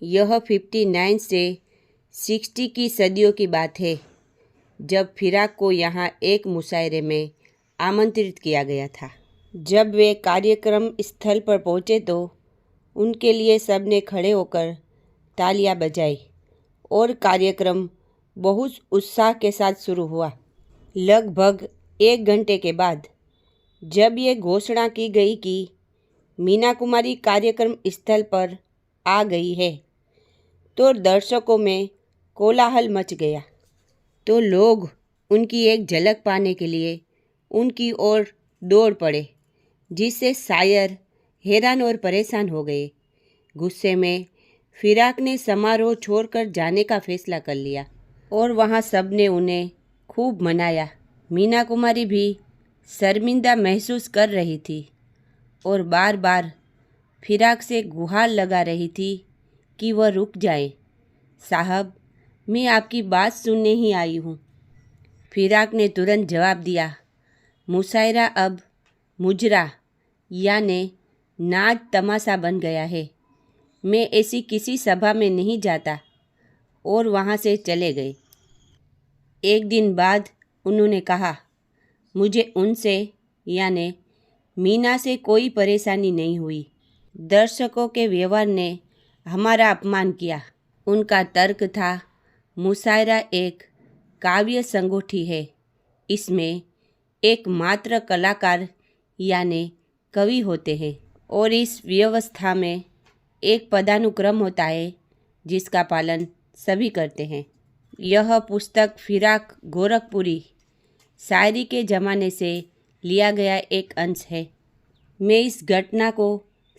यह 59 से 60 की सदियों की बात है, जब फिराक को यहाँ एक मुशायरे में आमंत्रित किया गया था। जब वे कार्यक्रम स्थल पर पहुँचे तो उनके लिए सबने खड़े होकर तालियां बजाई और कार्यक्रम बहुत उत्साह के साथ शुरू हुआ। लगभग 1 घंटे के बाद जब ये घोषणा की गई कि मीना कुमारी कार्यक्रम स्थल पर आ गई है, तो दर्शकों में कोलाहल मच गया। तो लोग उनकी एक झलक पाने के लिए उनकी ओर दौड़ पड़े, जिससे शायर हैरान और परेशान हो गए। गुस्से में फिराक ने समारोह छोड़कर जाने का फैसला कर लिया और वहाँ सबने उन्हें खूब मनाया। मीना कुमारी भी शर्मिंदा महसूस कर रही थी और बार बार फिराक से गुहार लगा रही थी कि वह रुक जाए। साहब, मैं आपकी बात सुनने ही आई हूँ। फिराक ने तुरंत जवाब दिया। मुशायरा अब मुजरा यानी नाच तमाशा बन गया है। मैं ऐसी किसी सभा में नहीं जाता। और वहाँ से चले गए। एक दिन बाद उन्होंने कहा, मुझे उनसे यानी मीना से कोई परेशानी नहीं हुई। दर्शकों के व्यवहार ने हमारा अपमान किया। उनका तर्क था, मुशायरा एक काव्य संगोष्ठी है। इसमें एकमात्र कलाकार यानी कवि होते हैं और इस व्यवस्था में एक पदानुक्रम होता है जिसका पालन सभी करते हैं। यह पुस्तक फिराक गोरखपुरी शायरी के ज़माने से लिया गया एक अंश है। मैं इस घटना को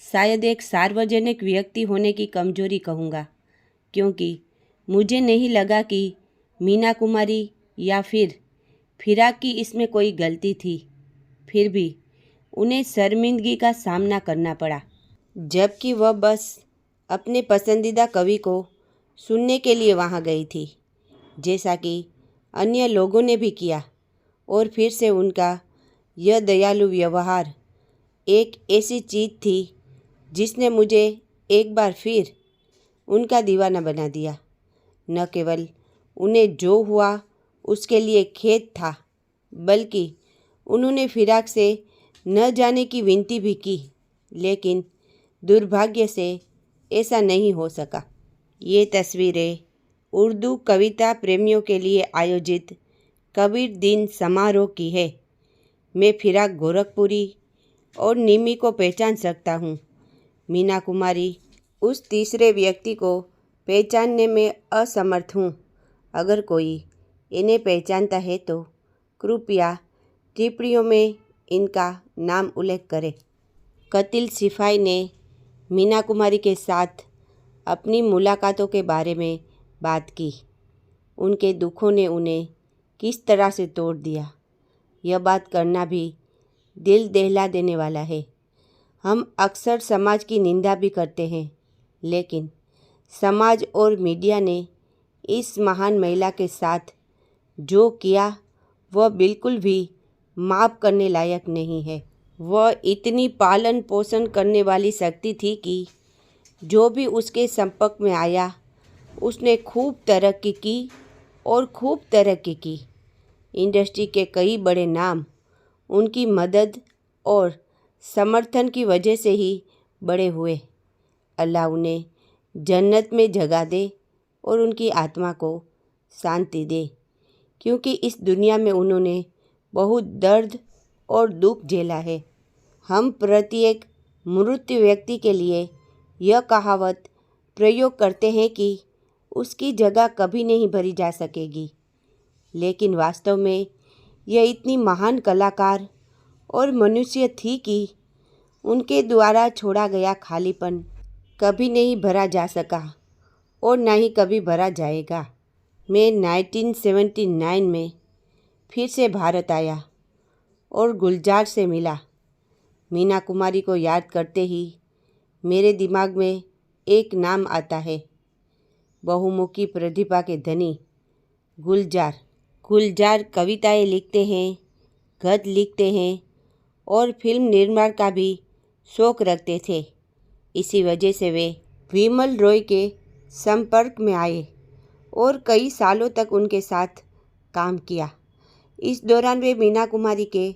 शायद एक सार्वजनिक व्यक्ति होने की कमजोरी कहूँगा, क्योंकि मुझे नहीं लगा कि मीना कुमारी या फिर फिराक की इसमें कोई गलती थी। फिर भी उन्हें शर्मिंदगी का सामना करना पड़ा, जबकि वह बस अपने पसंदीदा कवि को सुनने के लिए वहाँ गई थी, जैसा कि अन्य लोगों ने भी किया। और फिर से उनका यह दयालु व्यवहार एक ऐसी चीज़ थी जिसने मुझे एक बार फिर उनका दीवाना बना दिया। न केवल उन्हें जो हुआ उसके लिए खेद था, बल्कि उन्होंने फिराक से न जाने की विनती भी की, लेकिन दुर्भाग्य से ऐसा नहीं हो सका। ये तस्वीरें उर्दू कविता प्रेमियों के लिए आयोजित कबीर दिन समारोह की है। मैं फिराक गोरखपुरी और निमी को पहचान सकता हूँ। मीना कुमारी उस तीसरे व्यक्ति को पहचानने में असमर्थ हूँ। अगर कोई इन्हें पहचानता है तो कृपया टिप्पणियों में इनका नाम उल्लेख करें। कतिल सिपाही ने मीना कुमारी के साथ अपनी मुलाकातों के बारे में बात की। उनके दुखों ने उन्हें किस तरह से तोड़ दिया, यह बात करना भी दिल दहला देने वाला है। हम अक्सर समाज की निंदा भी करते हैं, लेकिन समाज और मीडिया ने इस महान महिला के साथ जो किया वह बिल्कुल भी माफ़ करने लायक नहीं है। वह इतनी पालन पोषण करने वाली शक्ति थी कि जो भी उसके संपर्क में आया उसने खूब तरक्की की और खूब तरक्की की। इंडस्ट्री के कई बड़े नाम उनकी मदद और समर्थन की वजह से ही बड़े हुए। अल्लाह उन्हें जन्नत में जगह दे और उनकी आत्मा को शांति दे, क्योंकि इस दुनिया में उन्होंने बहुत दर्द और दुख झेला है। हम प्रत्येक मृत व्यक्ति के लिए यह कहावत प्रयोग करते हैं कि उसकी जगह कभी नहीं भरी जा सकेगी, लेकिन वास्तव में यह इतनी महान कलाकार और मनुष्य थी कि उनके द्वारा छोड़ा गया खालीपन कभी नहीं भरा जा सका और ना ही कभी भरा जाएगा। मैं 1979 में फिर से भारत आया और गुलजार से मिला। मीना कुमारी को याद करते ही मेरे दिमाग में एक नाम आता है, बहुमुखी प्रतिभा के धनी गुलजार। गुलजार कविताएं लिखते हैं, गद्य लिखते हैं और फिल्म निर्माण का भी शौक़ रखते थे। इसी वजह से वे विमल रॉय के संपर्क में आए और कई सालों तक उनके साथ काम किया। इस दौरान वे मीना कुमारी के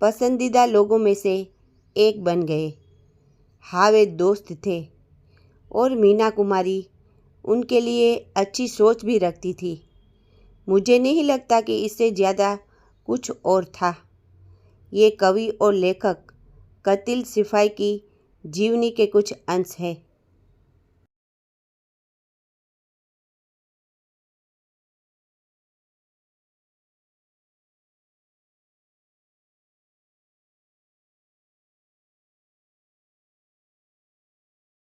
पसंदीदा लोगों में से एक बन गए। हाँ, वे दोस्त थे और मीना कुमारी उनके लिए अच्छी सोच भी रखती थी। मुझे नहीं लगता कि इससे ज़्यादा कुछ और था। ये कवि और लेखक कतिल सिपाही की जीवनी के कुछ अंश हैं।